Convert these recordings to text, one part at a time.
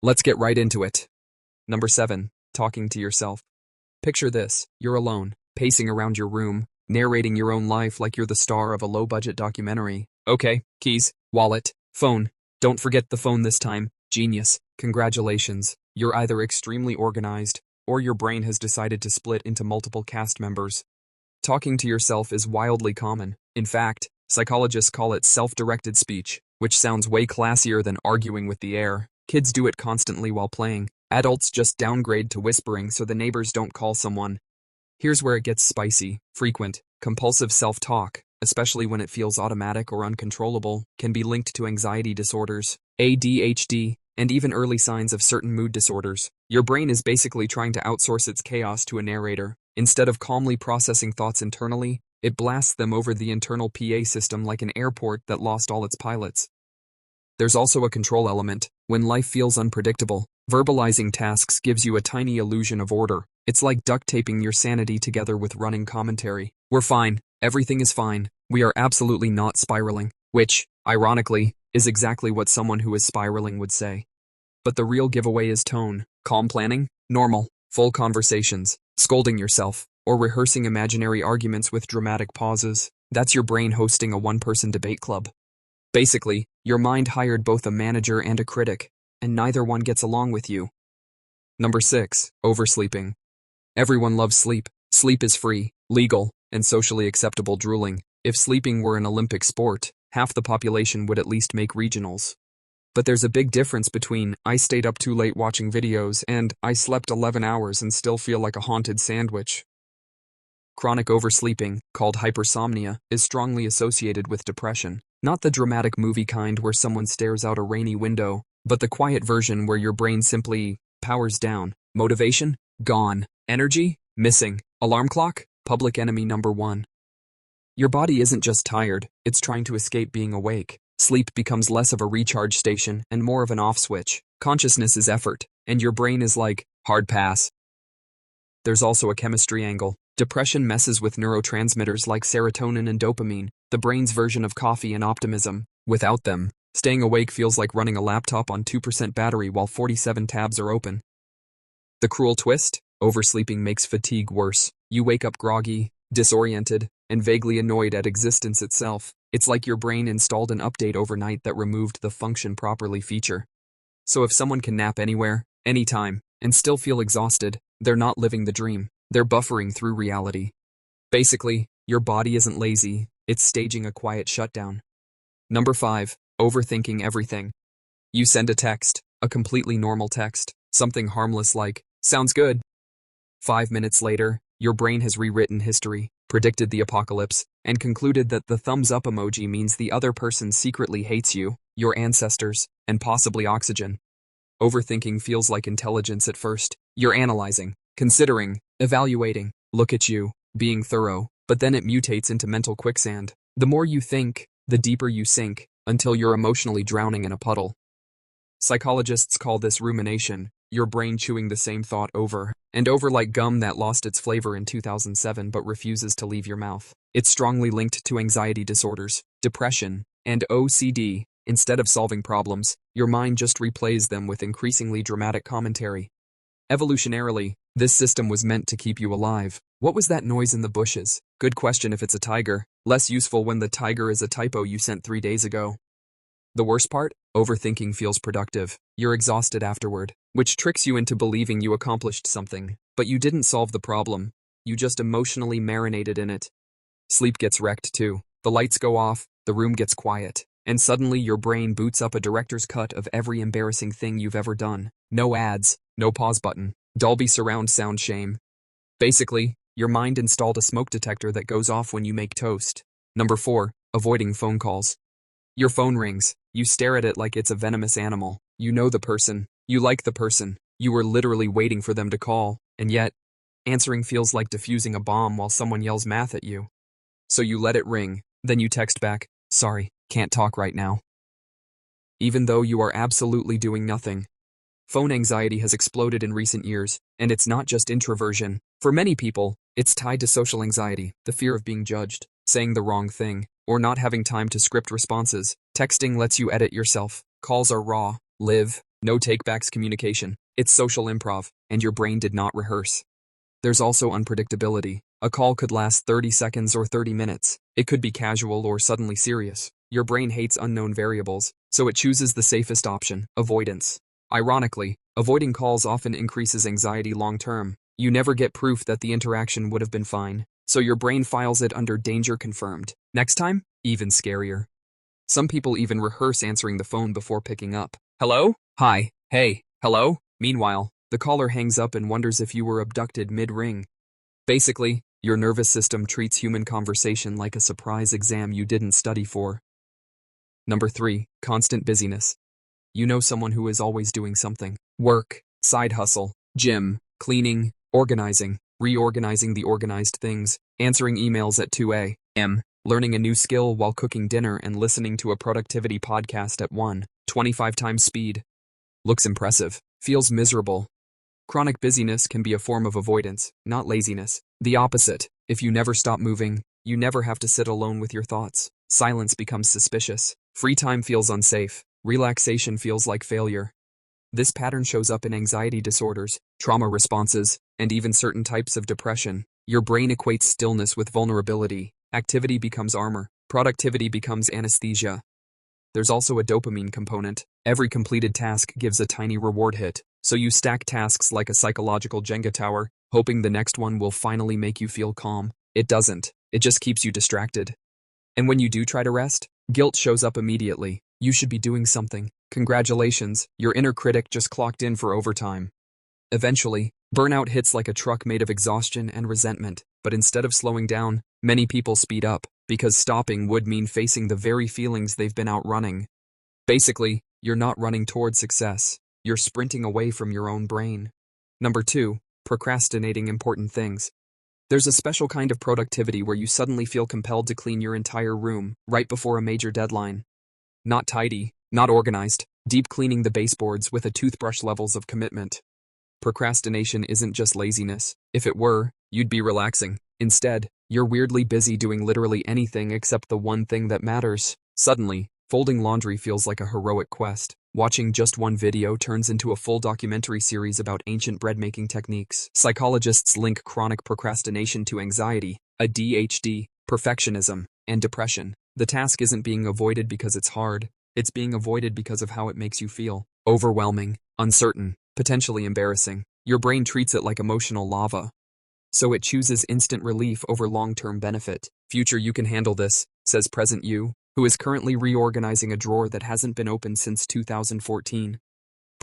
Let's get right into it. Number 7. Talking to yourself. Picture this: you're alone, pacing around your room, narrating your own life like you're the star of a low-budget documentary. Okay, keys, wallet, phone. Don't forget the phone this time. Genius. Congratulations. You're either extremely organized, or your brain has decided to split into multiple cast members. Talking to yourself is wildly common. In fact, psychologists call it self-directed speech, which sounds way classier than arguing with the air. Kids do it constantly while playing. Adults just downgrade to whispering so the neighbors don't call someone. Here's where it gets spicy. Frequent, compulsive self-talk, especially when it feels automatic or uncontrollable, can be linked to anxiety disorders, ADHD, and even early signs of certain mood disorders. Your brain is basically trying to outsource its chaos to a narrator. Instead of calmly processing thoughts internally, it blasts them over the internal PA system like an airport that lost all its pilots. There's also a control element. When life feels unpredictable, verbalizing tasks gives you a tiny illusion of order. It's like duct taping your sanity together with running commentary. We're fine. Everything is fine. We are absolutely not spiraling. Which, ironically, is exactly what someone who is spiraling would say. But the real giveaway is tone. Calm planning, normal, full conversations, scolding yourself, or rehearsing imaginary arguments with dramatic pauses. That's your brain hosting a one-person debate club. Basically, your mind hired both a manager and a critic, and neither one gets along with you. Number 6. Oversleeping. Everyone loves sleep. Sleep is free, legal, and socially acceptable drooling. If sleeping were an Olympic sport, half the population would at least make regionals. But there's a big difference between "I stayed up too late watching videos" and "I slept 11 hours and still feel like a haunted sandwich." Chronic oversleeping, called hypersomnia, is strongly associated with depression. Not the dramatic movie kind where someone stares out a rainy window, but the quiet version where your brain simply powers down. Motivation? Gone. Energy? Missing. Alarm clock? Public enemy number 1. Your body isn't just tired, it's trying to escape being awake. Sleep becomes less of a recharge station and more of an off switch. Consciousness is effort, and your brain is like, hard pass. There's also a chemistry angle. Depression messes with neurotransmitters like serotonin and dopamine, the brain's version of coffee and optimism. Without them, staying awake feels like running a laptop on 2% battery while 47 tabs are open. The cruel twist? Oversleeping makes fatigue worse. You wake up groggy, disoriented, and vaguely annoyed at existence itself. It's like your brain installed an update overnight that removed the function properly feature. So if someone can nap anywhere, anytime, and still feel exhausted, they're not living the dream. They're buffering through reality. Basically, your body isn't lazy, it's staging a quiet shutdown. Number 5. Overthinking everything. You send a text, a completely normal text, something harmless like, "Sounds good." 5 minutes later, your brain has rewritten history, predicted the apocalypse, and concluded that the thumbs up emoji means the other person secretly hates you, your ancestors, and possibly oxygen. Overthinking feels like intelligence at first. You're analyzing, considering, evaluating, look at you, being thorough, but then it mutates into mental quicksand. The more you think, the deeper you sink, until you're emotionally drowning in a puddle. Psychologists call this rumination, your brain chewing the same thought over and over like gum that lost its flavor in 2007 but refuses to leave your mouth. It's strongly linked to anxiety disorders, depression, and OCD. Instead of solving problems, your mind just replays them with increasingly dramatic commentary. Evolutionarily, this system was meant to keep you alive. What was that noise in the bushes? Good question if it's a tiger. Less useful when the tiger is a typo you sent 3 days ago. The worst part? Overthinking feels productive. You're exhausted afterward, which tricks you into believing you accomplished something. But you didn't solve the problem. You just emotionally marinated in it. Sleep gets wrecked too. The lights go off, the room gets quiet, and suddenly your brain boots up a director's cut of every embarrassing thing you've ever done. No ads, no pause button, Dolby surround sound shame. Basically, your mind installed a smoke detector that goes off when you make toast. Number 4. Avoiding phone calls. Your phone rings. You stare at it like it's a venomous animal. You know the person. You like the person. You were literally waiting for them to call, and yet, answering feels like defusing a bomb while someone yells math at you. So you let it ring, then you text back, "Sorry, can't talk right now." Even though you are absolutely doing nothing. Phone anxiety has exploded in recent years, and it's not just introversion. For many people, it's tied to social anxiety, the fear of being judged, saying the wrong thing, or not having time to script responses. Texting lets you edit yourself. Calls are raw, live, No takebacks communication. It's social improv, and your brain did not rehearse. There's also unpredictability. A call could last 30 seconds or 30 minutes. It could be casual or suddenly serious. Your brain hates unknown variables, so it chooses the safest option, avoidance. Ironically, avoiding calls often increases anxiety long-term. You never get proof that the interaction would have been fine, so your brain files it under danger confirmed. Next time, even scarier. Some people even rehearse answering the phone before picking up. Hello? Hi. Hey. Hello? Meanwhile, the caller hangs up and wonders if you were abducted mid-ring. Basically, your nervous system treats human conversation like a surprise exam you didn't study for. Number 3, constant busyness. You know someone who is always doing something. Work, side hustle, gym, cleaning, organizing, reorganizing the organized things, answering emails at 2 a.m., learning a new skill while cooking dinner and listening to a productivity podcast at 1.25 times speed. Looks impressive, feels miserable. Chronic busyness can be a form of avoidance, not laziness. The opposite. If you never stop moving, you never have to sit alone with your thoughts. Silence becomes suspicious. Free time feels unsafe. Relaxation feels like failure. This pattern shows up in anxiety disorders, trauma responses, and even certain types of depression. Your brain equates stillness with vulnerability. Activity becomes armor. Productivity becomes anesthesia. There's also a dopamine component. Every completed task gives a tiny reward hit, so you stack tasks like a psychological Jenga tower, hoping the next one will finally make you feel calm. It doesn't. It just keeps you distracted. And when you do try to rest, guilt shows up immediately. You should be doing something. Congratulations, your inner critic just clocked in for overtime. Eventually, burnout hits like a truck made of exhaustion and resentment, but instead of slowing down, many people speed up, because stopping would mean facing the very feelings they've been outrunning. Basically, you're not running toward success. You're sprinting away from your own brain. Number 2, procrastinating important things. There's a special kind of productivity where you suddenly feel compelled to clean your entire room right before a major deadline. Not tidy, not organized, deep cleaning the baseboards with a toothbrush levels of commitment. Procrastination isn't just laziness. If it were, you'd be relaxing. Instead, you're weirdly busy doing literally anything except the one thing that matters. Suddenly, folding laundry feels like a heroic quest. Watching just one video turns into a full documentary series about ancient bread-making techniques. Psychologists link chronic procrastination to anxiety, ADHD, perfectionism, and depression. The task isn't being avoided because it's hard. It's being avoided because of how it makes you feel. Overwhelming, uncertain, potentially embarrassing. Your brain treats it like emotional lava. So it chooses instant relief over long-term benefit. Future you can handle this, says present you, who is currently reorganizing a drawer that hasn't been opened since 2014.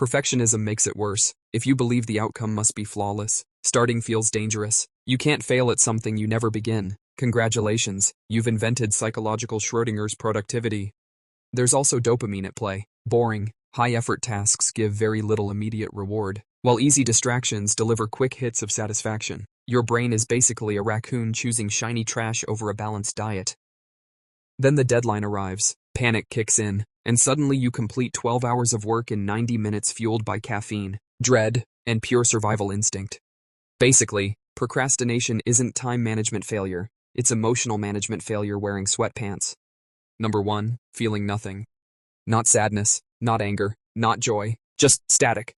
Perfectionism makes it worse. If you believe the outcome must be flawless, starting feels dangerous. You can't fail at something you never begin. Congratulations, you've invented psychological Schrodinger's productivity. There's also dopamine at play. Boring, high-effort tasks give very little immediate reward, while easy distractions deliver quick hits of satisfaction. Your brain is basically a raccoon choosing shiny trash over a balanced diet. Then the deadline arrives, panic kicks in, and suddenly you complete 12 hours of work in 90 minutes fueled by caffeine, dread, and pure survival instinct. Basically, procrastination isn't time management failure, it's emotional management failure wearing sweatpants. Number 1, feeling nothing. Not sadness, not anger, not joy, just static.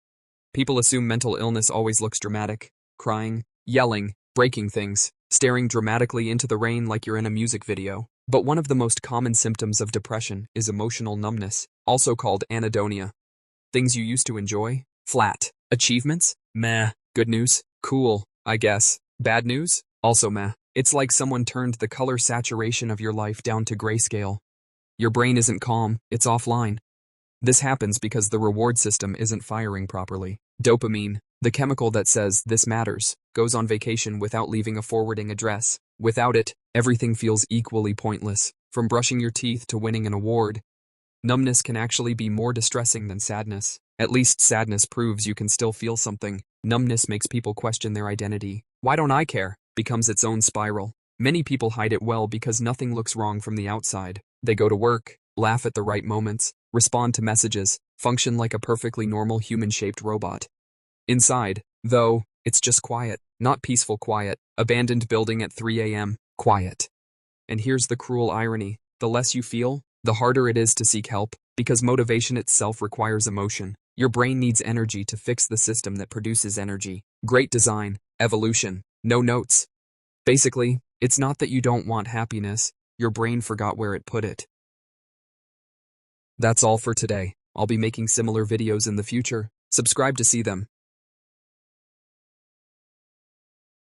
People assume mental illness always looks dramatic, crying, yelling, breaking things, staring dramatically into the rain like you're in a music video. But one of the most common symptoms of depression is emotional numbness, also called anhedonia. Things you used to enjoy? Flat. Achievements? Meh. Good news? Cool, I guess. Bad news? Also meh. It's like someone turned the color saturation of your life down to grayscale. Your brain isn't calm, it's offline. This happens because the reward system isn't firing properly. Dopamine, the chemical that says this matters, goes on vacation without leaving a forwarding address. Without it, everything feels equally pointless, from brushing your teeth to winning an award. Numbness can actually be more distressing than sadness. At least sadness proves you can still feel something. Numbness makes people question their identity. Why don't I care? Becomes its own spiral. Many people hide it well because nothing looks wrong from the outside. They go to work, laugh at the right moments, respond to messages, function like a perfectly normal human-shaped robot. Inside, though, it's just quiet, not peaceful quiet, abandoned building at 3 a.m., quiet. And here's the cruel irony, the less you feel, the harder it is to seek help, because motivation itself requires emotion. Your brain needs energy to fix the system that produces energy. Great design, evolution, no notes. Basically, it's not that you don't want happiness, your brain forgot where it put it. That's all for today. I'll be making similar videos in the future. Subscribe to see them.